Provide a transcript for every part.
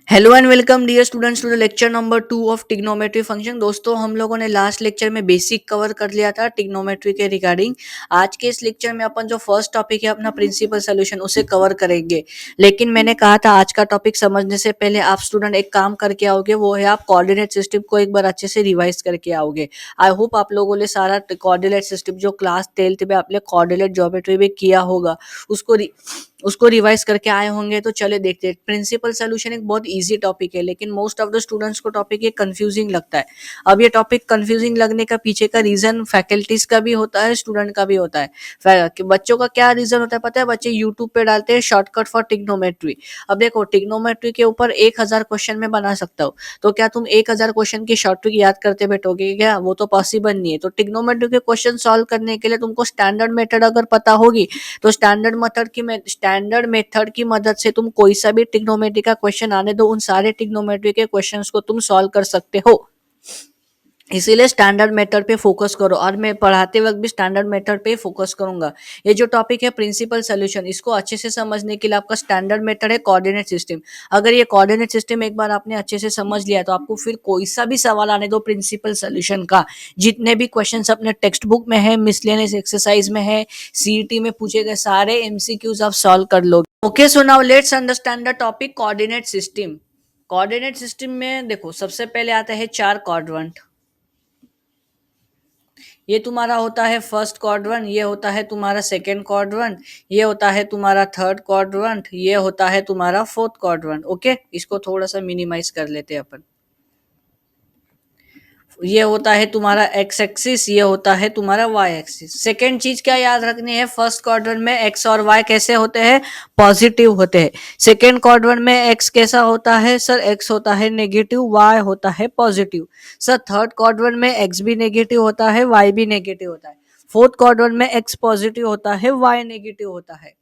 Hello and welcome dear students to the lecture number 2 of trigonometry function. दोस्तों, हम लोगों ने लास्ट लेक्चर में बेसिक कवर कर लिया था ट्रिग्नोमेट्री के रिगार्डिंग। आज के इस लेक्चर में अपन जो फर्स्ट टॉपिक है अपना प्रिंसिपल सॉल्यूशन उसे कवर करेंगे। लेकिन मैंने कहा था आज का टॉपिक समझने से पहले आप स्टूडेंट एक काम करके आओगे, वो है आप कोऑर्डिनेट सिस्टम को एक बार अच्छे से रिवाइज करके आओगे। आई होप आप लोगों ने सारा कोऑर्डिनेट सिस्टम जो क्लास 12th में आपने कोऑर्डिनेट ज्योमेट्री में किया होगा उसको रिवाइज करके आए होंगे। तो चले देखते हैं। प्रिंसिपल सॉल्यूशन एक बहुत इजी टॉपिक है, लेकिन मोस्ट ऑफ द स्टूडेंट्स को टॉपिक ये कंफ्यूजिंग लगता है। अब ये टॉपिक कंफ्यूजिंग लगने का पीछे का रीजन फैकल्टीज का भी होता है, स्टूडेंट का भी होता है। कि बच्चों का क्या रीजन होता है पता है? बच्चे यूट्यूब पे डालते हैं शॉर्टकट फॉर ट्रिग्नोमेट्री। अब देखो, ट्रिग्नोमेट्री के ऊपर 1000 क्वेश्चन में बना सकता हो, तो क्या तुम 1000 क्वेश्चन की शॉर्ट ट्रिक याद करते बैठोगे क्या? वो तो पॉसिबल नहीं है। तो ट्रिग्नोमेट्री के क्वेश्चन सॉल्व करने के लिए तुमको स्टैंडर्ड मेथड अगर पता होगी तो स्टैंडर्ड मेथड की मदद से तुम कोई सा भी ट्रिग्नोमेट्री का क्वेश्चन आने दो, उन सारे ट्रिग्नोमेट्री के क्वेश्चंस को तुम सॉल्व कर सकते हो। इसीलिए स्टैंडर्ड मेथड पे फोकस करो, और मैं पढ़ाते वक्त भी स्टैंडर्ड मेथड पे फोकस करूंगा। ये जो टॉपिक है प्रिंसिपल सॉल्यूशन, इसको अच्छे से समझने के लिए आपका स्टैंडर्ड मेथड है कोऑर्डिनेट सिस्टम। अगर ये कोऑर्डिनेट सिस्टम एक बार आपने अच्छे से समझ लिया तो आपको फिर कोई सा भी सवाल आने दो प्रिंसिपल सॉल्यूशन का, जितने भी क्वेश्चन अपने टेक्स्ट बुक में है, मिसलेनियस एक्सरसाइज में है, सीईटी में पूछे गए सारे एमसीक्यूज आप सॉल्व कर लोगे। Okay, so now let's understand the topic coordinate system. Coordinate system में देखो, सबसे पहले आता है 4 क्वाड्रेंट। ये तुम्हारा होता है फर्स्ट क्वाड्रेंट, ये होता है तुम्हारा सेकंड क्वाड्रेंट, ये होता है तुम्हारा थर्ड क्वाड्रेंट, ये होता है तुम्हारा फोर्थ क्वाड्रेंट। ओके, इसको थोड़ा सा मिनिमाइज कर लेते हैं अपन। ये होता है तुम्हारा एक्स एक्सिस, ये होता है तुम्हारा वाई एक्सिस। सेकेंड चीज क्या याद रखनी है, फर्स्ट क्वाड्रेंट में एक्स और वाई कैसे होते हैं? पॉजिटिव होते हैं। सेकेंड क्वाड्रेंट में एक्स कैसा होता है सर? एक्स होता है नेगेटिव, वाई होता है पॉजिटिव। सर थर्ड क्वाड्रेंट में एक्स भी नेगेटिव होता है, वाई भी नेगेटिव होता है। फोर्थ क्वाड्रेंट में एक्स पॉजिटिव होता है, वाई नेगेटिव होता है।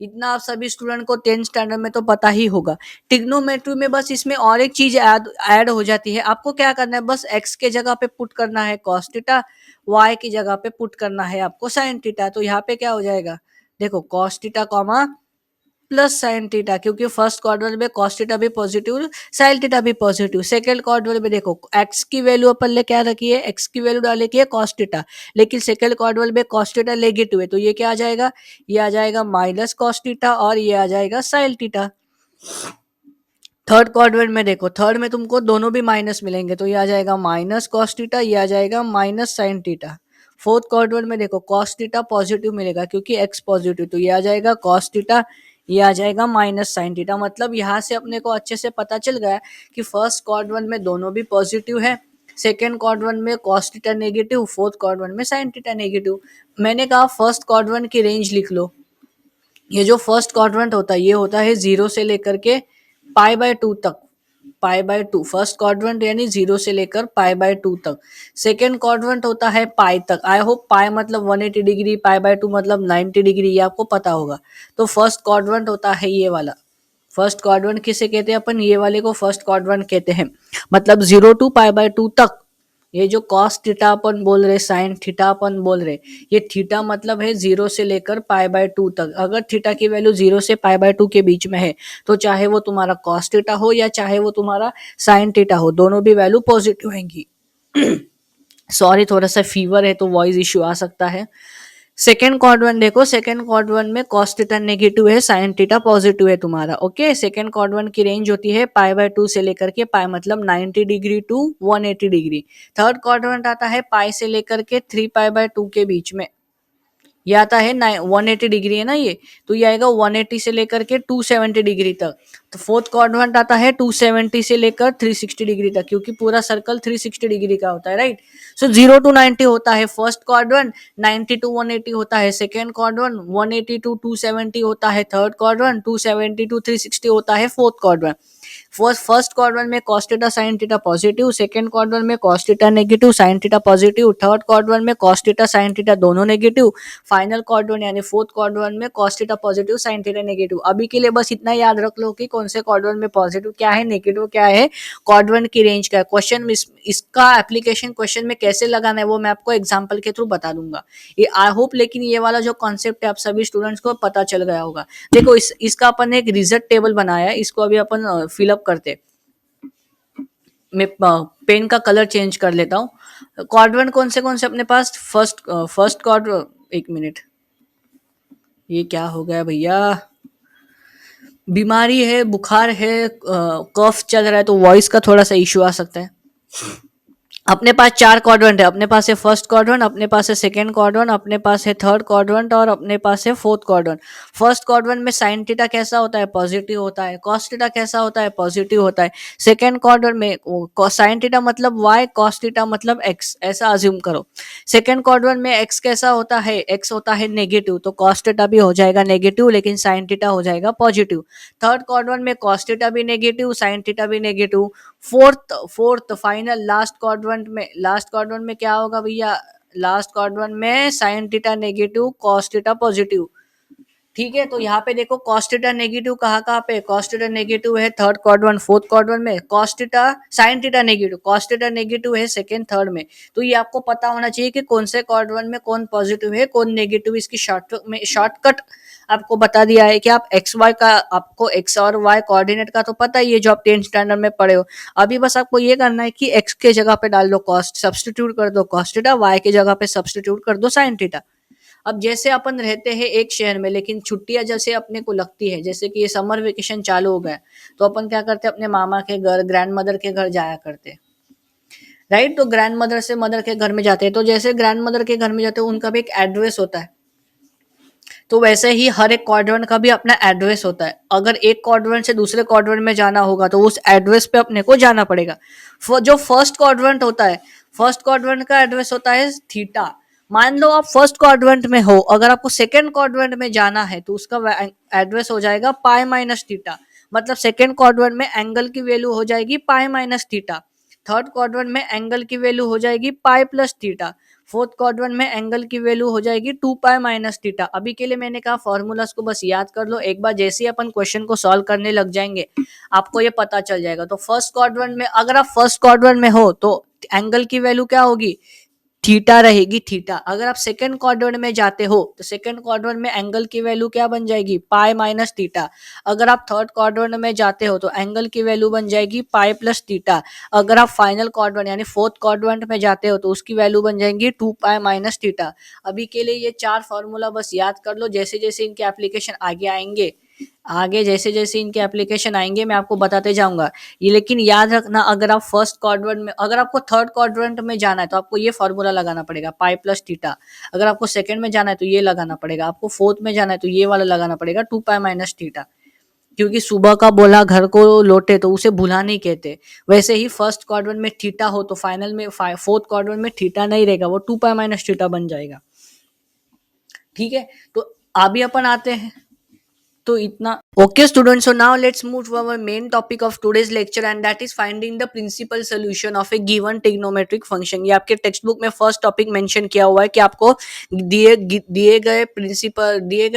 इतना आप सभी स्टूडेंट को 10th स्टैंडर्ड में तो पता ही होगा। ट्रिग्नोमेट्री में बस इसमें और एक चीज ऐड हो जाती है। आपको क्या करना है, बस एक्स के जगह पे पुट करना है कॉस थीटा, वाई की जगह पे पुट करना है आपको साइन थीटा। तो यहाँ पे क्या हो जाएगा, देखो cos theta comma plus sine theta, क्योंकि फर्स्ट क्वाड्रेंट में कॉस थीटा भी पॉजिटिव, साइन थीटा भी पॉजिटिव। सेकंड क्वाड्रेंट में देखो एक्स की वैल्यू अपन ले क्या रखी है, एक्स की वैल्यू डाले की है कॉस थीटा, लेकिन सेकंड क्वाड्रेंट में कॉस थीटा नेगेटिव है, तो ये क्या आ जाएगा, ये आ जाएगा माइनस कॉस थीटा, और ये आ जाएगा साइन थीटा। थर्ड क्वाड्रेंट में देखो, थर्ड में तुमको दोनों भी माइनस मिलेंगे, तो ये आ जाएगा माइनस कॉस थीटा, ये आ जाएगा minus sine theta. Fourth quadrant में देखो कॉस थीटा पॉजिटिव मिलेगा क्योंकि एक्स पॉजिटिव, तो ये आ जाएगा कॉस थीटा, ये आ जाएगा माइनस साइन थीटा। मतलब यहाँ से अपने को अच्छे से पता चल गया कि फर्स्ट क्वाड्रेंट में दोनों भी पॉजिटिव है, सेकेंड क्वाड्रेंट में cos theta negative, fourth quadrant में साइन थीटा नेगेटिव। मैंने कहा फर्स्ट क्वाड्रेंट की रेंज लिख लो। ये जो फर्स्ट क्वाड्रेंट होता है ये होता है 0 से लेकर के पाई/2 तक। पाई/2 फर्स्ट क्वाड्रेंट, यानी 0 से लेकर पाई/2 तक। सेकेंड क्वाड्रेंट होता है पाई तक। आई होप पाई मतलब 180 डिग्री, पाई/2 मतलब 90 डिग्री, ये आपको पता होगा। तो फर्स्ट क्वाड्रेंट होता है ये वाला। फर्स्ट क्वाड्रेंट किसे कहते हैं अपन? ये वाले को फर्स्ट क्वाड्रेंट कहते हैं। मतलब 0 to पाई/2 तक। ये जो कॉस थीटा अपन बोल रहे, साइन थीटा अपन बोल रहे, ये थीटा मतलब है 0 से लेकर पाई/2 तक। अगर थीटा की वैल्यू 0 से पाई/2 के बीच में है तो चाहे वो तुम्हारा कॉस थीटा हो या चाहे वो तुम्हारा साइन थीटा हो, दोनों भी वैल्यू पॉजिटिव आएंगी। सॉरी, थोड़ा सा फीवर है तो वॉइस इश्यू आ सकता है। सेकेंड क्वाड्रेंट देखो, सेकेंड क्वाड्रेंट में कॉस थीटा नेगेटिव है, साइन थीटा पॉजिटिव है तुम्हारा। ओके, सेकेंड क्वाड्रेंट की रेंज होती है पाई/2 से लेकर के पाई मतलब 90 degree to 180 degree. Third quadrant आता है पाई से लेकर के 3 पाई/2 के बीच में। ये आता है 180 डिग्री है ना ये, तो ये आएगा 180 से लेकर के 270 डिग्री तक। तो फोर्थ क्वाड्रेंट आता है 270 से लेकर 360 डिग्री तक, क्योंकि पूरा सर्कल 360 डिग्री का होता है, राइट। सो 0 to 90 होता है फर्स्ट क्वाड्रेंट, 90 to 180 होता है सेकेंड क्वाड्रेंट, 180 to 270 होता है थर्ड क्वाड्रेंट, 270 to 360 होता है फोर्थ क्वाड्रेंट। फर्स्ट क्वाड्रेंट में cos theta sin theta positive, second quadrant में cos theta negative sin theta positive, third quadrant में cos थीटा sin थीटा दोनों नेगेटिव, फाइनल क्वाड्रेंट यानी fourth quadrant में cos theta positive sin theta negative. अभी के लिए बस इतना याद रख लो कि कौन से क्वाड्रेंट में पॉजिटिव क्या है, नेगेटिव क्या है, क्वाड्रेंट की रेंज क्या है। क्वेश्चन इसका एप्लीकेशन क्वेश्चन में कैसे लगाना है वो मैं आपको एग्जाम्पल के थ्रू बता दूंगा। ये आई होप, लेकिन ये वाला जो कॉन्सेप्ट है आप सभी स्टूडेंट्स को पता चल गया होगा। देखो इसका अपन एक रिजल्ट टेबल बनाया है, इसको अभी अपन फिलअप फिलअप करते। मैं पेन का कलर चेंज कर लेता हूँ। क्वाड्रेंट कौन से अपने पास, फर्स्ट क्वाड्रेंट, एक मिनट, ये क्या हो गया भैया, बीमारी है, बुखार है, कफ चल रहा है, तो वॉइस का थोड़ा सा इशू आ सकता है। अपने पास 4 क्वाड्रेंट है, अपने पास है फर्स्ट क्वाड्रेंट, अपने पास है सेकंड क्वाड्रेंट, अपने पास है थर्ड क्वाड्रेंट और अपने पास है फोर्थ क्वाड्रेंट। फर्स्ट क्वाड्रेंट में साइन थीटा कैसा होता है, पॉजिटिव होता है। कॉस थीटा कैसा होता है, पॉजिटिव होता है। सेकंड क्वाड्रेंट में साइन थीटा मतलब y, कॉस थीटा मतलब x, ऐसा अज्यूम करो। सेकंड क्वाड्रेंट में x कैसा होता है, x होता है नेगेटिव, तो कॉस थीटा भी हो जाएगा नेगेटिव, लेकिन साइन थीटा हो जाएगा पॉजिटिव। थर्ड क्वाड्रेंट में कॉस थीटा भी नेगेटिव, साइन थीटा भी negative. Fourth final last quadrant में क्या होगा भैया, लास्ट क्वाड्रेंट में sine theta negative, cos theta positive. ठीक है, तो यहाँ पे देखो कॉस थीटा नेगेटिव कहाँ पे, कॉस थीटा नेगेटिव है थर्ड क्वाड्रेंट फोर्थ क्वाड्रेंट में, cos theta sine theta negative, cos theta negative है सेकंड थर्ड में। तो ये आपको पता होना चाहिए कि कौन से क्वाड्रेंट में कौन पॉजिटिव है कौन नेगेटिव। इसकी शॉर्टकट आपको बता दिया है कि आप एक्स वाई का, आपको एक्स और वाई कोऑर्डिनेट का तो पता ही है जो आप 10th स्टैंडर्ड में पढ़े हो। अभी बस आपको ये करना है कि एक्स के जगह पे डाल दो कॉस, सब्सटीट्यूट कर दो कॉस थीटा, वाई के जगह पे सब्सटीट्यूट कर दो साइन थीटा। अब जैसे अपन रहते हैं एक शहर में, लेकिन छुट्टियां जैसे अपने को लगती है, जैसे कि ये समर वेकेशन चालू हो गया, तो अपन क्या करते हैं, अपने मामा के घर, ग्रैंड मदर के घर जाया करते हैं, राइट। तो ग्रैंड मदर से मदर के घर में जाते हैं, तो जैसे ग्रैंड मदर के घर में जाते हैं उनका भी एक एड्रेस होता है, तो वैसे ही हर एक क्वाड्रेंट का भी अपना एड्रेस होता है। अगर एक क्वाड्रेंट से दूसरे क्वाड्रेंट में जाना होगा तो उस एड्रेस पे अपने को जाना पड़ेगा। जो फर्स्ट क्वाड्रेंट होता है, फर्स्ट क्वाड्रेंट का एड्रेस होता है थीटा। मान लो आप फर्स्ट क्वाड्रेंट में हो, अगर आपको सेकंड क्वाड्रेंट में जाना है तो उसका एड्रेस हो जाएगा पाई माइनस थीटा। मतलब सेकंड क्वाड्रेंट में एंगल की वैल्यू हो जाएगी pi minus theta, third quadrant में एंगल की वैल्यू हो जाएगी pi plus theta, fourth quadrant में एंगल की वैल्यू हो जाएगी 2 पाई माइनस थीटा। अभी के लिए मैंने कहा फॉर्मूलाज को बस याद कर लो एक बार, जैसे ही अपन क्वेश्चन को सॉल्व करने लग जाएंगे आपको ये पता चल जाएगा। तो फर्स्ट क्वाड्रेंट में, अगर आप फर्स्ट क्वाड्रेंट में हो तो एंगल की वैल्यू क्या होगी, थीटा रहेगी, थीटा। अगर आप सेकंड क्वाड्रेंट में जाते हो तो सेकंड क्वाड्रेंट में एंगल की वैल्यू क्या बन जाएगी, पाई माइनस थीटा। अगर आप थर्ड क्वाड्रेंट में जाते हो तो एंगल की वैल्यू बन जाएगी पाई प्लस थीटा। अगर आप फाइनल क्वाड्रेंट यानी फोर्थ क्वाड्रेंट में जाते हो तो उसकी वैल्यू बन जाएंगी 2 पाई माइनस थीटा। अभी के लिए ये 4 फॉर्मूला बस याद कर लो, जैसे जैसे इनके एप्लीकेशन आगे आएंगे, आगे जैसे जैसे इनके एप्लीकेशन आएंगे मैं आपको बताते जाऊंगा ये। लेकिन याद रखना, अगर आप फर्स्ट क्वाड्रेंट में, अगर आपको थर्ड क्वाड्रेंट में जाना है तो आपको ये फॉर्मूला लगाना पड़ेगा पाई प्लस थीटा। अगर आपको सेकंड में जाना है तो ये लगाना पड़ेगा, आपको फोर्थ में जाना है तो ये वाला लगाना पड़ेगा 2 पाई माइनस थीटा। क्योंकि सुबह का बोला घर को लौटे तो उसे भुला नहीं कहते, वैसे ही फर्स्ट क्वाड्रेंट में थीटा हो तो फाइनल में फोर्थ क्वाड्रेंट में थीटा नहीं रहेगा, वो 2 पाई माइनस थीटा बन जाएगा। ठीक है, तो अभी अपन आते हैं, तो इतना okay student. So now let's move to our main topic of today's lecture and that is finding the principal solution of a given trigonometric function. ये आपके टेक्स्ट बुक में फर्स्ट टॉपिक मेंशन किया हुआ है कि आपको दिए गए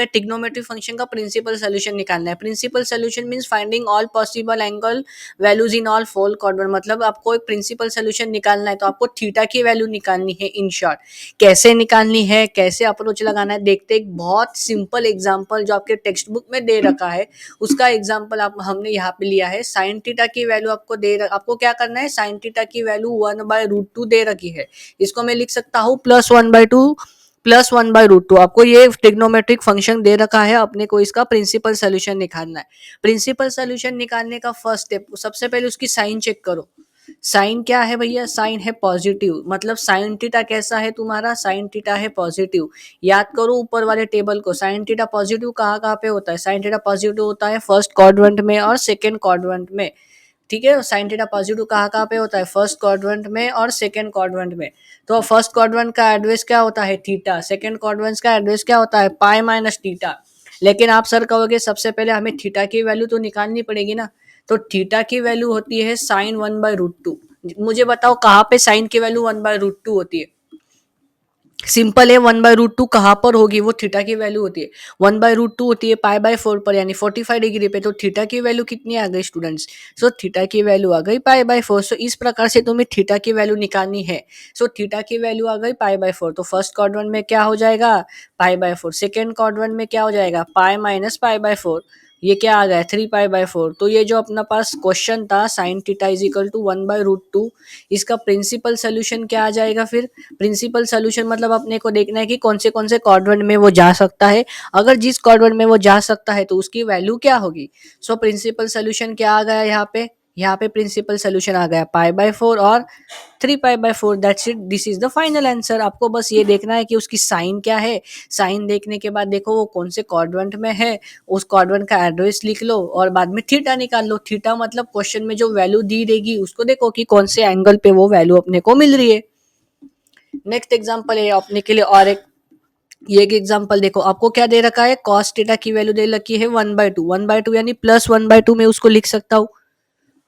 ट्रिग्नोमेट्रिक फंक्शन का प्रिंसिपल सोल्यूशन निकालना है। Principal solution means finding all possible angle values in all four quadrant. मतलब आपको एक प्रिंसिपल सोल्यूशन निकालना है तो आपको थीटा की वैल्यू निकालनी है। इन शॉर्ट कैसे निकालनी है, कैसे अप्रोच लगाना है, देखते एक बहुत सिंपल एग्जांपल जो आपके टेक्स्ट बुक में दे रखा है उसका एग्जांपल आप हमने यहाँ पे लिया है। साइन थीटा की वैल्यू आपको क्या करना है, साइन थीटा की वैल्यू 1/√2 दे रखी है, इसको मैं लिख सकता हूँ +1/2 आपको ये ट्रिग्नोमेट्रिक फंक्शन दे रखा है, अपने को इसका प्रिंसिपल सोल्यूशन निकालना है। प्रिंसिपल सोल्यूशन निकालने का फर्स्ट स्टेप, सबसे पहले उसकी साइन चेक करो। साइन क्या है भैया, साइन है पॉजिटिव, मतलब साइन थीटा कैसा है तुम्हारा, साइन थीटा है पॉजिटिव। याद करो ऊपर वाले टेबल को, साइन थीटा पॉजिटिव कहाँ पे होता है, साइन थीटा पॉजिटिव होता है फर्स्ट क्वाड्रेंट में और सेकंड क्वाड्रेंट में। ठीक है, साइन थीटा पॉजिटिव कहाँ पे होता है, फर्स्ट क्वाड्रेंट में और सेकंड क्वाड्रेंट में। तो फर्स्ट क्वाड्रेंट का एड्रेस क्या होता है, थीटा। सेकंड क्वाड्रेंट का एड्रेस क्या होता है, पाई माइनस थीटा। लेकिन आप सर कहोगे सबसे पहले हमें थीटा की वैल्यू तो निकालनी पड़ेगी ना, तो थीटा की वैल्यू होती है साइन 1/√2। मुझे बताओ कहाँ पे साइन की वैल्यू 1/√2 होती है, सिंपल है। 1/√2 कहाँ पर होगी, वो थीटा की वैल्यू होती है। 1/√2 होती है π/4 पर यानी 45 डिग्री पे, तो थीटा की वैल्यू कितनी आ गई स्टूडेंट्स, सो थीटा की वैल्यू आ गई π/4। सो इस प्रकार से तुम्हें थीटा की वैल्यू निकालनी है। सो थीटा की वैल्यू आ गई π/4, तो फर्स्ट क्वाड्रेंट में क्या हो जाएगा π/4, सेकेंड क्वाड्रेंट में क्या हो जाएगा पाई माइनस π/4, ये क्या आ गया 3 पाई/4। तो ये जो अपना पास क्वेश्चन था sine theta is equal to 1/√2, इसका प्रिंसिपल सोल्यूशन क्या आ जाएगा फिर? प्रिंसिपल सोल्यूशन मतलब अपने को देखना है कि कौन से क्वाड्रेंट में वो जा सकता है। अगर जिस क्वाड्रेंट में वो जा सकता है तो उसकी वैल्यू क्या होगी। सो प्रिंसिपल सोल्यूशन क्या आ गया यहाँ पे? यहाँ पे प्रिंसिपल सोल्यूशन आ गया पाई/4 और 3 पाई/4। That's it, this is the final answer. आपको बस ये देखना है कि उसकी साइन क्या है। साइन देखने के बाद देखो वो कौन से क्वाड्रेंट में है, उस क्वाड्रेंट का एड्रेस लिख लो और बाद में थीटा निकाल लो। थीटा मतलब क्वेश्चन में जो वैल्यू दी रहेगी उसको देखो कि कौन से एंगल पे वो वैल्यू अपने को मिल रही है। नेक्स्ट एग्जांपल है अपने के लिए और एक, ये एक एग्जांपल देखो। आपको क्या दे रखा है, cos थीटा की वैल्यू दे रखी है 1/2। 1/2 यानी +1/2 में उसको लिख सकता हूँ।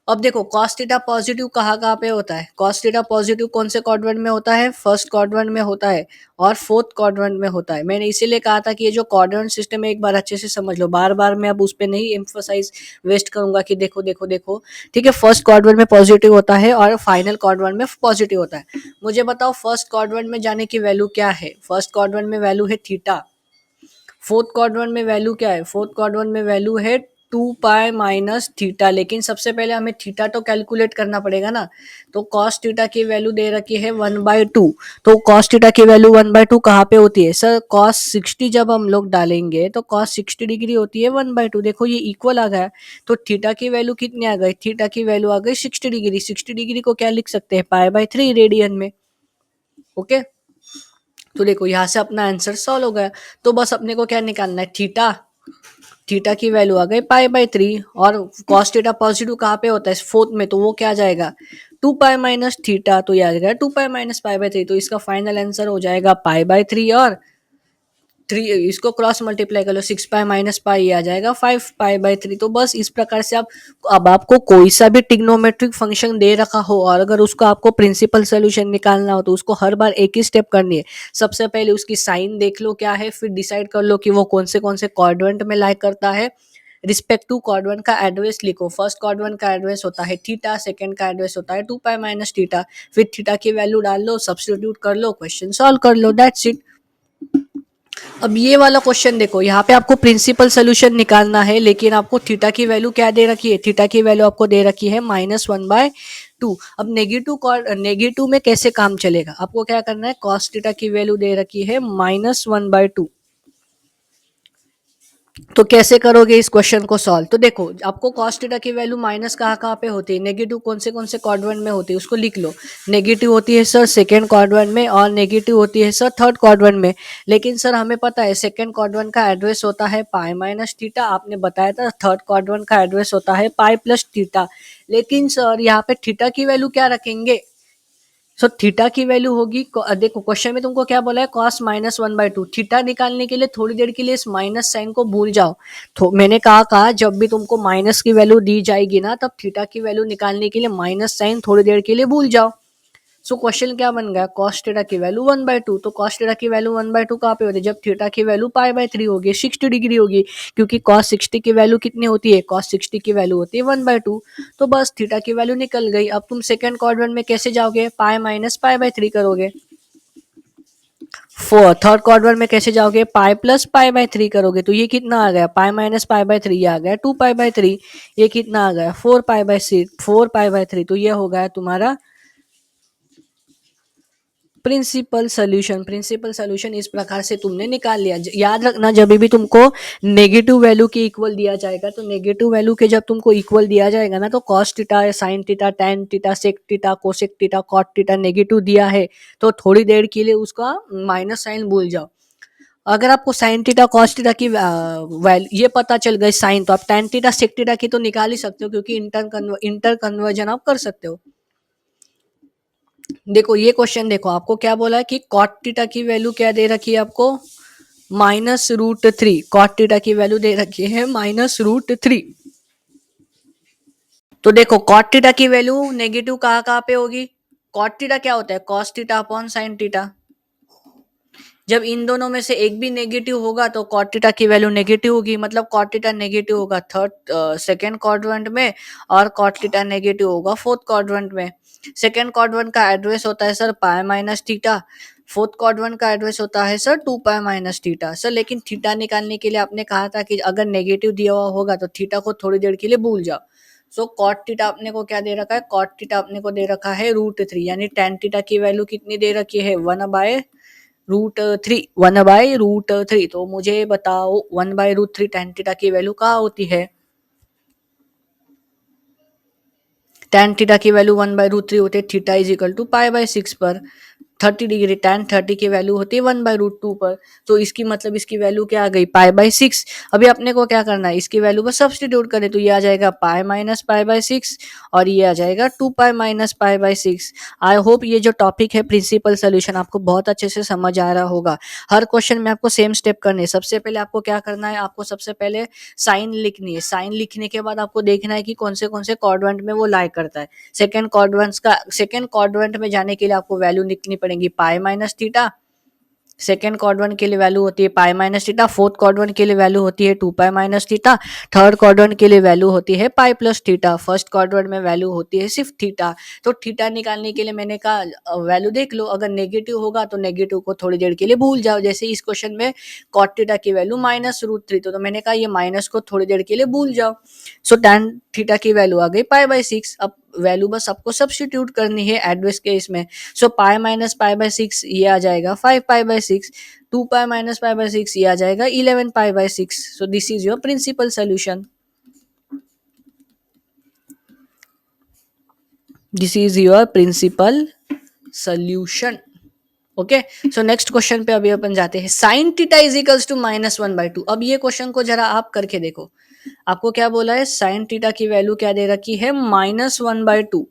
अब देखो cos थीटा पॉजिटिव कहाँ कहाँ पे होता है। cos थीटा पॉजिटिव कौन से क्वाड्रेंट में होता है? फर्स्ट क्वाड्रेंट में होता है और फोर्थ क्वाड्रेंट में होता है। मैंने इसीलिए कहा था कि ये जो क्वाड्रेंट सिस्टम है एक बार अच्छे से समझ लो। बार बार मैं अब उस पर नहीं एम्फोसाइज वेस्ट करूंगा कि देखो देखो देखो। ठीक है, फर्स्ट क्वाड्रेंट में पॉजिटिव होता है और फाइनल क्वाड्रेंट में पॉजिटिव होता है। मुझे बताओ फर्स्ट क्वाड्रेंट में जाने की वैल्यू क्या है? फर्स्ट क्वाड्रेंट में वैल्यू है थीटा। फोर्थ क्वाड्रेंट में वैल्यू क्या है? फोर्थ क्वाड्रेंट में वैल्यू है 2 पाई - थीटा। लेकिन सबसे पहले हमें थीटा तो कैलकुलेट करना पड़ेगा ना। तो कॉस थीटा की वैल्यू दे रखी है 1/2। तो कॉस थीटा की वैल्यू 1/2 कहाँ पे होती है सर? कॉस 60 जब हम लोग डालेंगे तो कॉस 60 डिग्री होती है 1/2। देखो ये इक्वल आ गया। तो थीटा की वैल्यू कितनी आ गई? थीटा की वैल्यू आ गई 60 डिग्री। 60 डिग्री को क्या लिख सकते हैं? पाई/3 रेडियन में। ओके, तो देखो यहाँ से अपना आंसर सॉल्व हो गया। तो बस अपने को क्या निकालना है? थीटा। थीटा की वैल्यू आ गई पाई/3 और कॉस थीटा पॉजिटिव कहाँ पे होता है? फोर्थ में, तो वो क्या आ जाएगा? 2 पाई - थीटा। तो ये आ जाएगा 2 पाई - पाई/3। तो इसका फाइनल आंसर हो जाएगा पाई/3 और 3, इसको क्रॉस मल्टीप्लाई कर लो 6 पाई - पाई, आ जाएगा 5 पाई/3। तो बस इस प्रकार से आप, अब आपको कोई सा भी ट्रिग्नोमेट्रिक फंक्शन दे रखा हो और अगर उसको आपको प्रिंसिपल सोल्यूशन निकालना हो तो उसको हर बार एक ही स्टेप करनी है। सबसे पहले उसकी साइन देख लो क्या है, फिर डिसाइड कर लो कि वो कौन से क्वाड्रेंट में लाई करता है। रिस्पेक्ट टू क्वाड्रेंट का एड्रेस लिखो। फर्स्ट क्वाड्रेंट का एड्रेस होता है थीटा, सेकंड का एड्रेस होता है 2 पाई - थीटा। फिर थीटा की वैल्यू डाल लो, सब्स्टिट्यूट कर लो, क्वेश्चन सॉल्व कर लो। That's it. अब ये वाला क्वेश्चन देखो, यहाँ पे आपको प्रिंसिपल सोल्यूशन निकालना है लेकिन आपको थीटा की वैल्यू क्या दे रखी है? थीटा की वैल्यू आपको दे रखी है -1/2। अब नेगेटिव में कैसे काम चलेगा? आपको क्या करना है, कॉस थीटा की वैल्यू दे रखी है -1/2। तो कैसे करोगे इस क्वेश्चन को सॉल्व? तो देखो आपको cos थीटा की वैल्यू माइनस कहाँ कहाँ पे होती है, नेगेटिव कौन से क्वाड्रेंट में होती है उसको लिख लो। नेगेटिव होती है सर सेकंड क्वाड्रेंट में और नेगेटिव होती है सर थर्ड क्वाड्रेंट में। लेकिन सर हमें पता है सेकंड क्वाड्रेंट का एड्रेस होता है पाई - थीटा। आपने बताया था थर्ड क्वाड्रेंट का एड्रेस होता है पाई+थीटा। लेकिन सर यहाँ पे थीटा की वैल्यू क्या रखेंगे? सो थीटा की वैल्यू होगी, देखो क्वेश्चन में तुमको क्या बोला है, cos -1/2। थीटा निकालने के लिए थोड़ी देर के लिए इस माइनस साइन को भूल जाओ। तो मैंने कहा जब भी तुमको माइनस की वैल्यू दी जाएगी ना तब थीटा की वैल्यू निकालने के लिए माइनस साइन थोड़ी देर के लिए भूल जाओ। सो क्वेश्चन क्या बन गया, cos थीटा की वैल्यू 1/2। तो cos थीटा की वैल्यू 1/2 कहाँ पे होती है? जब थीटा की वैल्यू पाई/3 होगी, 60 डिग्री होगी। क्योंकि cos 60 की वैल्यू कितनी होती है? cos 60 की वैल्यू होती है 1/2। तो बस थीटा की वैल्यू निकल गई। अब तुम सेकंड क्वाड्रेंट में कैसे जाओगे? पाई - पाई/3 करोगे। थर्ड क्वाड्रेंट में कैसे जाओगे? पाई+पाई/3 करोगे। तो ये कितना आ गया? पाई-पाई/3 आ गया 2 पाई/3। ये कितना आ गया? 4 पाई/3। तो ये हो गया तुम्हारा प्रिंसिपल सोल्यूशन। प्रिंसिपल सोल्यूशन इस प्रकार से तुमने निकाल लिया। याद रखना जब भी तुमको नेगेटिव वैल्यू के इक्वल दिया जाएगा तो नेगेटिव वैल्यू के जब तुमको इक्वल दिया जाएगा ना तो cos theta, sine theta, tan theta, sec theta, cosec theta, cot theta negative दिया है तो थोड़ी देर के लिए उसका माइनस साइन भूल जाओ। अगर आपको साइन थीटा कॉस थीटा की ये पता चल गई साइन, तो आप टेन थीटा सेक थीटा की तो निकाल ही सकते हो क्योंकि इंटर कन्वर्जन आप कर सकते हो। देखो ये क्वेश्चन देखो, आपको क्या बोला है कि कॉट थीटा की वैल्यू क्या दे रखी है आपको? -√3। कॉट थीटा की वैल्यू दे रखी है -√3। तो देखो कॉट थीटा की वैल्यू नेगेटिव कहाँ कहाँ पे होगी? कॉट थीटा क्या होता है? Cos theta upon sine theta. जब इन दोनों में से एक भी नेगेटिव होगा तो कॉट थीटा की वैल्यू नेगेटिव होगी, मतलब कॉट थीटा नेगेटिव होगा सेकंड क्वाड्रेंट में और कॉट थीटा नेगेटिव होगा फोर्थ क्वाड्रेंट में। सेकंड क्वाड्रेंट का एड्रेस होता है सर पाई - थीटा। फोर्थ क्वाड्रेंट का एड्रेस होता है sir 2 pi minus theta sir, लेकिन थीटा निकालने के लिए आपने कहा था कि अगर नेगेटिव दिया हुआ होगा तो थीटा को थोड़ी देर के लिए भूल जाओ। सो कॉट थीटा अपने को क्या दे रखा है, कॉट थीटा अपने को दे रखा है √3, यानी टेन थीटा की वैल्यू कितनी दे रखी है 1/√3, 1/√3। तो मुझे बताओ 1/√3 टेन थीटा की वैल्यू कहाँ होती है, टेन थीटा की वैल्यू 1/√3 होती है, थीटा इज इक्वल टू π/6 पर। 30 डिग्री tan 30 की वैल्यू होती है 1/√2 पर। तो इसकी मतलब इसकी वैल्यू क्या आ गई π/6। अभी अपने को क्या करना है, इसकी वैल्यू बस सब्सटीट्यूट करें तो ये आ जाएगा पाई माइनस π/6 और ये आ जाएगा 2 पाई माइनस π/6। आई होप ये जो टॉपिक है प्रिंसिपल सोल्यूशन आपको बहुत अच्छे से समझ आ रहा होगा। हर क्वेश्चन में आपको सेम स्टेप करने हैं। सबसे पहले आपको क्या करना है, आपको सबसे पहले साइन लिखनी है। साइन लिखने के बाद आपको देखना है कि कौन से क्वाड्रेंट में वो लाई करता है। सेकेंड क्वाड्रेंट में जाने के लिए आपको वैल्यू लिखनी पड़ेगी pi minus theta. Second quadrant के लिए वैल्यू होती है pi minus theta, fourth quadrant के लिए वैल्यू होती है 2 pi minus theta, third quadrant के लिए वैल्यू होती है pi plus theta, first quadrant में वैल्यू होती है सिर्फ थीटा। तो थीटा निकालने के लिए मैंने कहा वैल्यू देख लो, अगर नेगेटिव होगा तो नेगेटिव को थोड़ी देर के लिए भूल जाओ। जैसे इस क्वेश्चन में कॉट थीटा की वैल्यू -√3, तो मैंने कहा ये माइनस को थोड़ी देर के लिए भूल जाओ। सो tan थीटा की वैल्यू आ गई π/6। अब वैल्यू बस आपको सब्स्टिट्यूट करनी है एडवर्स केस में। सो पाई माइनस π/6 ये आ जाएगा 5π/6, 2 पाई माइनस π/6 ये आ जाएगा 11 π/6। So this is your principal solution, this is your principal solution. Okay, so next question पे अभी अपन जाते हैं। Sine theta is equals to -1/2। अब ये क्वेश्चन को जरा आप करके देखो, आपको क्या बोला है, साइन थीटा की वैल्यू क्या दे रखी है -1/2।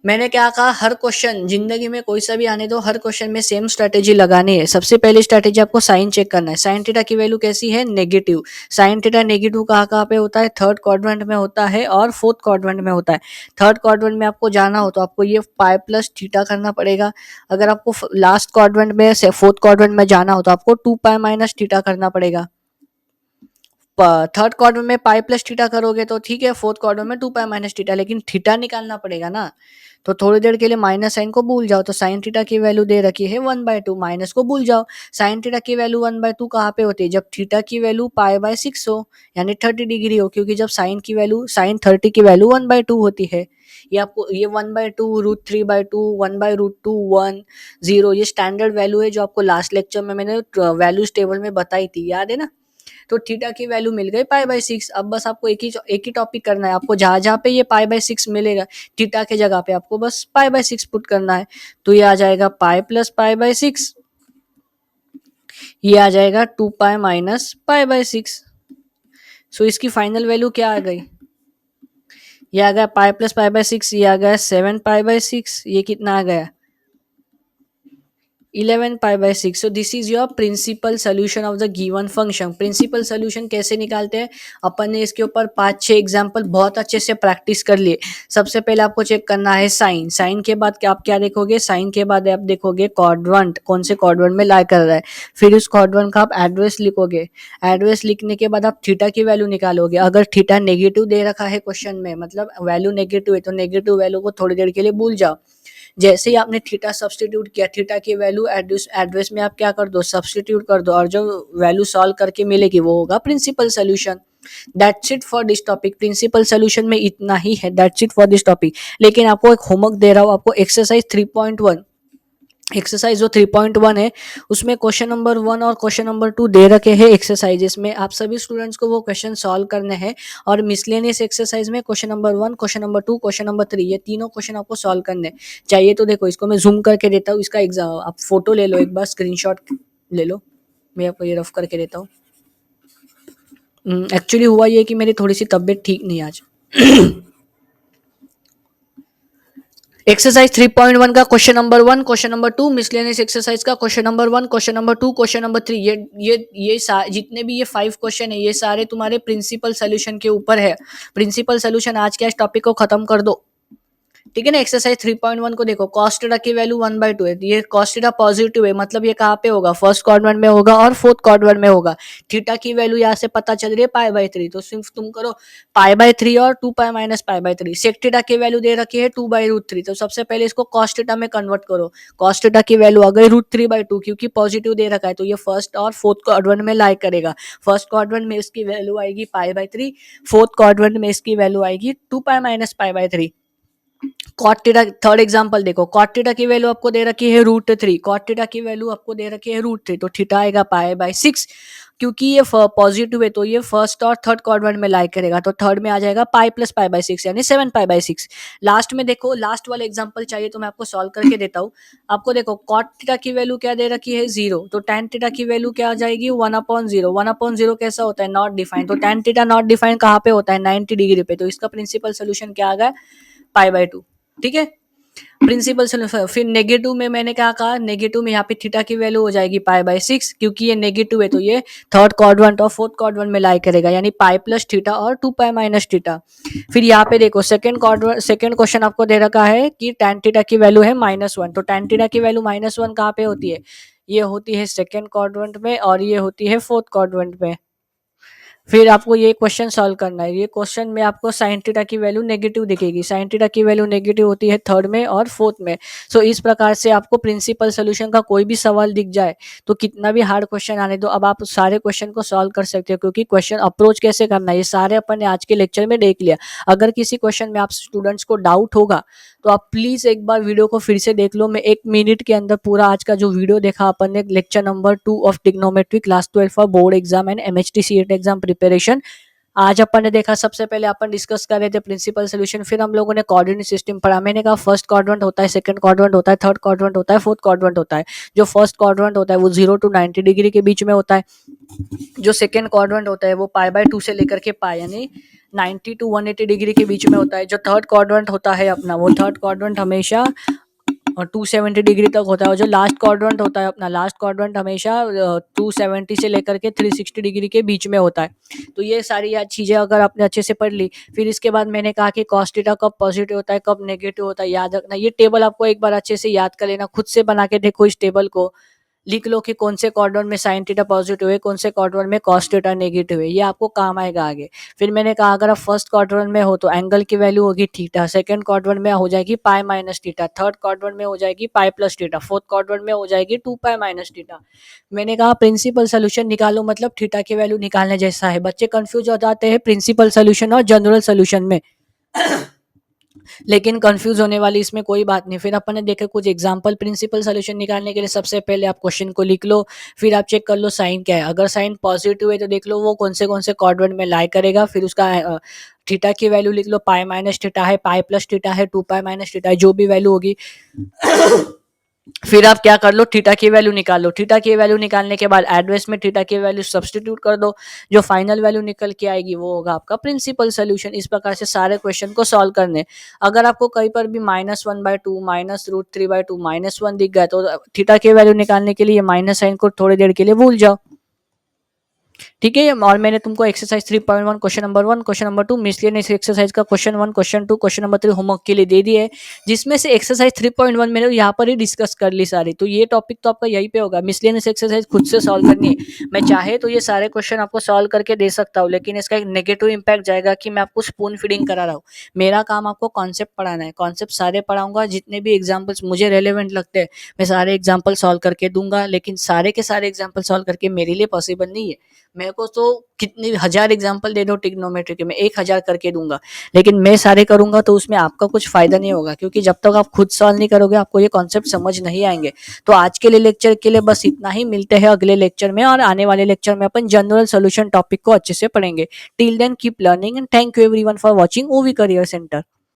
मैंने क्या कहा, हर क्वेश्चन जिंदगी में कोई सा भी आने दो, हर क्वेश्चन में सेम स्ट्रेटेजी लगानी है। सबसे पहली स्ट्रेटेजी आपको साइन चेक करना है। साइन थीटा की वैल्यू कैसी है, नेगेटिव। साइन थीटा नेगेटिव कहाँ कहाँ पे होता है, थर्ड क्वाड्रेंट में होता है और फोर्थ क्वाड्रेंट में होता है। थर्ड क्वाड्रेंट में आपको जाना हो तो आपको ये पाई प्लस थीटा करना पड़ेगा। अगर आपको लास्ट क्वाड्रेंट में से फोर्थ क्वाड्रेंट में जाना हो तो आपको 2 पाई माइनस थीटा करना पड़ेगा। थर्ड क्वाड्रेंट में पाई प्लस थीटा करोगे तो ठीक है, फोर्थ क्वाड्रेंट में 2 पाई माइनस थीटा, लेकिन थीटा निकालना पड़ेगा ना। तो थोड़ी देर के लिए माइनस साइन को भूल जाओ। तो साइन थीटा की वैल्यू दे रखी है 1/2, माइनस को भूल जाओ। साइन थीटा की वैल्यू 1/2 कहाँ पे होती है, जब थीटा की वैल्यू π/6 हो, यानी 30 डिग्री हो, क्योंकि जब साइन 30 की वैल्यू 1/2 होती है। ये आपको ये 1/2, √3/2, 1/√2, 1, 0 ये स्टैंडर्ड वैल्यू है जो आपको लास्ट लेक्चर में मैंने वैल्यूज टेबल में बताई थी, याद है ना। तो थीटा की वैल्यू मिल गई π/6। अब बस आपको एक ही टॉपिक करना है। आपको जहां जहां पे ये π/6 मिलेगा थीटा के जगह पे आपको बस π/6 पुट करना है। तो ये आ जाएगा पाई प्लस π/6, ये आ जाएगा 2 पाई माइनस π/6। सो इसकी फाइनल वैल्यू क्या आ गई, ये आ गया पाई प्लस π/6, ये आ गया 7 π/6, ये कितना आ गया 11 π/6। So this is your principal solution of the given function. Principal solution कैसे निकालते हैं, अपन ने इसके ऊपर 5-6 एग्जांपल बहुत अच्छे से प्रैक्टिस कर लिए। सबसे पहले आपको चेक करना है साइन। साइन के बाद आप क्या देखोगे, साइन के बाद आप देखोगे क्वाड्रेंट, कौन से क्वाड्रेंट में लाई कर रहा है। फिर उस क्वाड्रेंट का आप एड्रेस लिखोगे। एड्रेस लिखने के बाद आप थीटा की वैल्यू निकालोगे। अगर थीटा नेगेटिव दे रखा है क्वेश्चन में, मतलब वैल्यू नेगेटिव है, तो नेगेटिव वैल्यू को थोड़ी देर के लिए भूल जाओ। जैसे ही आपने थीटा सब्सटीट्यूट किया, थीटा की वैल्यू एड्रेस में आप क्या कर दो, सब्सटीट्यूट कर दो, और जो वैल्यू सॉल्व करके मिलेगी वो होगा principal solution. That's it for this topic. Principal solution में इतना ही है, that's it for this topic. लेकिन आपको एक होमवर्क दे रहा हूँ, आपको एक्सरसाइज 3.1, एक्सरसाइज जो 3.1 है उसमें क्वेश्चन नंबर 1 और क्वेश्चन नंबर 2 दे रखे हैं एक्सरसाइजेस में। आप सभी स्टूडेंट्स को वो क्वेश्चन सॉल्व करने हैं। और मिसलेनियस एक्सरसाइज में question number 1, question number 2, question number 3, ये तीनों क्वेश्चन आपको सॉल्व करने चाहिए। तो देखो, इसको मैं जूम करके देता हूँ, इसका एग्जाम आप फोटो ले लो, एक बार स्क्रीनशॉट ले लो। मैं आपको ये रफ करके देता हूँ। एक्चुअली हुआ ये कि मेरी थोड़ी सी तबीयत ठीक नहीं आज। एक्सरसाइज 3.1 का question number 1, question number 2, miscellaneous exercise का question number 1, question number 2, question number 3, ये जितने भी ये 5 क्वेश्चन है, ये सारे तुम्हारे प्रिंसिपल सोल्यूशन के ऊपर है। प्रिंसिपल सोल्यूशन आज के इस टॉपिक को खत्म कर दो। ठीक है ना। एक्सरसाइज 3.1 को देखो, कॉस्ट थीटा की वैल्यू 1/2 है, ये कॉस्ट थीटा पॉजिटिव है, मतलब ये कहाँ पे होगा, फर्स्ट क्वाड्रेंट में होगा और फोर्थ क्वाड्रेंट में होगा। थीटा की वैल्यू यहाँ से पता चल रही है पाई/3, तो सिर्फ तुम करो पाई/3 और 2 पाई माइनस पाई/3। सेक थीटा की वैल्यू दे रखी है 2/√3, तो सबसे पहले इसको कॉस्ट थीटा में कन्वर्ट करो। कॉस्ट थीटा की वैल्यू आ गई √3/2, क्योंकि पॉजिटिव दे रखा है तो ये फर्स्ट और फोर्थ क्वाड्रेंट में लाई करेगा। फर्स्ट क्वाड्रेंट में इसकी वैल्यू आएगी पाई/3, फोर्थ क्वाड्रेंट में इसकी वैल्यू आएगी 2 पाई माइनस पाई/3। कॉट थीटा, थर्ड एग्जांपल देखो, कॉट थीटा की वैल्यू आपको दे रखी है √3, कॉट थीटा की वैल्यू आपको दे रखी है √3, तो थीटा आएगा पाई/6। क्योंकि ये पॉजिटिव है तो ये फर्स्ट और थर्ड क्वाड्रेंट में लाई करेगा, तो थर्ड में आ जाएगा पाई प्लस पाई/6 यानी 7 पाई/6। लास्ट में देखो, लास्ट वाला एग्जांपल चाहिए तो मैं आपको सॉल्व करके देता हूँ। आपको देखो कॉट थीटा की वैल्यू क्या दे रखी है 0, तो टेन थीटा की वैल्यू क्या आ जाएगी 1/0। 1/0 कैसा होता है, नॉट डिफाइंड, तो टेन थीटा नॉट डिफाइंड कहाँ पे होता है, 90 डिग्री पे, तो इसका प्रिंसिपल सोल्यूशन क्या आ गया, पाई/2। ठीक है, प्रिंसिपल सोल्यूशन। फिर नेगेटिव में मैंने क्या कहा, नेगेटिव में यहाँ पे थीटा की वैल्यू हो जाएगी पाई/6, क्योंकि ये नेगेटिव है तो ये थर्ड क्वाड्रेंट और फोर्थ क्वाड्रेंट में लाई करेगा, यानी पाई प्लस थीटा और 2 पाई माइनस थीटा। फिर यहाँ पे देखो सेकंड क्वाड्रेंट, सेकंड क्वेश्चन आपको दे रखा है कि tan थीटा की वैल्यू है -1, तो tan थीटा की वैल्यू -1 कहाँ पे होती है, ये होती है सेकंड क्वाड्रेंट में और ये होती है फोर्थ क्वाड्रेंट में। फिर आपको ये क्वेश्चन सॉल्व करना है। ये क्वेश्चन में आपको साइन थीटा की वैल्यू नेगेटिव दिखेगी, साइन थीटा की वैल्यू नेगेटिव होती है थर्ड में और फोर्थ में। सो इस प्रकार से आपको प्रिंसिपल सोल्यूशन का कोई भी सवाल दिख जाए तो कितना भी हार्ड क्वेश्चन आने दो, अब आप सारे क्वेश्चन को सॉल्व कर सकते हो, क्योंकि क्वेश्चन अप्रोच कैसे करना है ये सारे अपन ने आज के लेक्चर में देख लिया। अगर किसी क्वेश्चन में आप स्टूडेंट्स को डाउट होगा तो आप प्लीज एक बार वीडियो को फिर से देख लो। मैं 1 मिनट के अंदर पूरा आज का जो वीडियो देखा अपन ने, lecture number 2 of trigonometry class 12 for board exam and MHT CET exam preparation, आज अपन ने देखा। सबसे पहले अपन डिस्कस कर रहे थे प्रिंसिपल सोल्यूशन, फिर हम लोगों ने कोऑर्डिनेट सिस्टम पढ़ा। मैंने कहा फर्स्ट क्वाड्रेंट होता है, सेकंड क्वाड्रेंट होता है, थर्ड क्वाड्रेंट होता है, फोर्थ क्वाड्रेंट होता है। जो फर्स्ट क्वाड्रेंट होता है वो 0 to 90 डिग्री के बीच में होता है। जो सेकंड क्वाड्रेंट होता है वो पाई/2 से लेकर के पाई यानी 90 to 180 डिग्री के बीच में होता है। जो थर्ड क्वाड्रेंट होता है अपना, वो थर्ड क्वाड्रेंट हमेशा और 270 डिग्री तक होता है। और जो लास्ट क्वाड्रेंट होता है अपना, लास्ट क्वाड्रेंट हमेशा 270 से लेकर के 360 डिग्री के बीच में होता है। तो ये सारी याद चीज़ें अगर आपने अच्छे से पढ़ ली, फिर इसके बाद मैंने कहा कि cos थीटा कब पॉजिटिव होता है, कब नेगेटिव होता है, याद रखना। ये टेबल आपको एक बार अच्छे से याद कर लेना, खुद से बना के देखो इस टेबल को, लिख लो कि कौन से क्वाड्रेंट में साइन थीटा पॉजिटिव है, कौन से क्वाड्रेंट में cos थीटा नेगेटिव है, ये आपको काम आएगा आगे। फिर मैंने कहा अगर आप फर्स्ट क्वाड्रेंट में हो तो एंगल की वैल्यू होगी थीटा, सेकंड क्वाड्रेंट में हो जाएगी pi minus theta, third quadrant में हो जाएगी pi plus theta, fourth quadrant में हो जाएगी 2 पाई माइनस थीटा। मैंने कहा प्रिंसिपल सोल्यूशन निकालो मतलब थीटा की वैल्यू निकालने जैसा है। बच्चे कंफ्यूज हो जाते हैं प्रिंसिपल सोल्यूशन और जनरल सोल्यूशन में लेकिन कंफ्यूज होने वाली इसमें कोई बात नहीं। फिर अपन ने देखा कुछ एग्जांपल प्रिंसिपल सोल्यूशन निकालने के लिए। सबसे पहले आप क्वेश्चन को लिख लो, फिर आप चेक कर लो साइन क्या है। अगर साइन पॉजिटिव है तो देख लो वो कौन से क्वाड्रेंट में लाई करेगा। फिर उसका थीटा की वैल्यू लिख लो, पाई माइनस थीटा है, पाई प्लस थीटा है, 2 पाई माइनस थीटा है, जो भी वैल्यू होगी फिर आप क्या कर लो, थीटा की वैल्यू निकाल लो। थीटा की वैल्यू निकालने के बाद एड्रेस में थीटा की वैल्यू सब्स्टिट्यूट कर दो, जो फाइनल वैल्यू निकल के आएगी वो होगा आपका प्रिंसिपल सोल्यूशन। इस प्रकार से सारे क्वेश्चन को सॉल्व करने। अगर आपको कहीं पर भी -1/2 -√3/2 -1 दिख गया तो थीटा की वैल्यू निकालने के लिए माइनस साइन को थोड़ी देर के लिए भूल जाओ। ठीक है, और मैंने तुमको exercise 3.1 question number 1, question number 2 miscellaneous exercise का question 1, question 2, question number 3 homework के लिए दे दिए है, जिसमें से एक्सरसाइज 3.1 मैंने यहाँ पर ही डिस्कस कर ली सारी। तो ये टॉपिक तो आपका यहीं पे होगा। मिसलेनियस एक्सरसाइज खुद से सॉल्व करनी है। मैं चाहे तो ये सारे क्वेश्चन आपको सॉल्व करके दे सकता हूँ, लेकिन इसका एक नेगेटिव इंपैक्ट जाएगा कि मैं आपको स्पून फीडिंग करा रहा हूँ। मेरा काम आपको कॉन्सेप्ट पढ़ाना है, कॉन्सेप्ट सारे पढ़ाऊंगा, जितने भी एग्जाम्पल्स मुझे रेलिवेंट लगते हैं मैं सारे एग्जाम्पल सॉल्व करके दूंगा। लेकिन सारे के सारे एग्जाम्पल सॉल्व करके मेरे लिए पॉसिबल नहीं है। मेरे को तो कितने 1000 एग्जाम्पल दे दो ट्रिग्नोमेट्री के, मैं 1000 करके दूंगा, लेकिन मैं सारे करूंगा तो उसमें आपका कुछ फायदा नहीं होगा, क्योंकि जब तक आप खुद सॉल्व नहीं करोगे आपको ये कॉन्सेप्ट समझ नहीं आएंगे। तो आज के लिए लेक्चर के लिए बस इतना ही। मिलते हैं अगले लेक्चर में, और आने वाले लेक्चर में अपन जनरल सोल्यूशन टॉपिक को अच्छे से पढ़ेंगे। Till then keep learning and thank you everyone for watching OV career centre.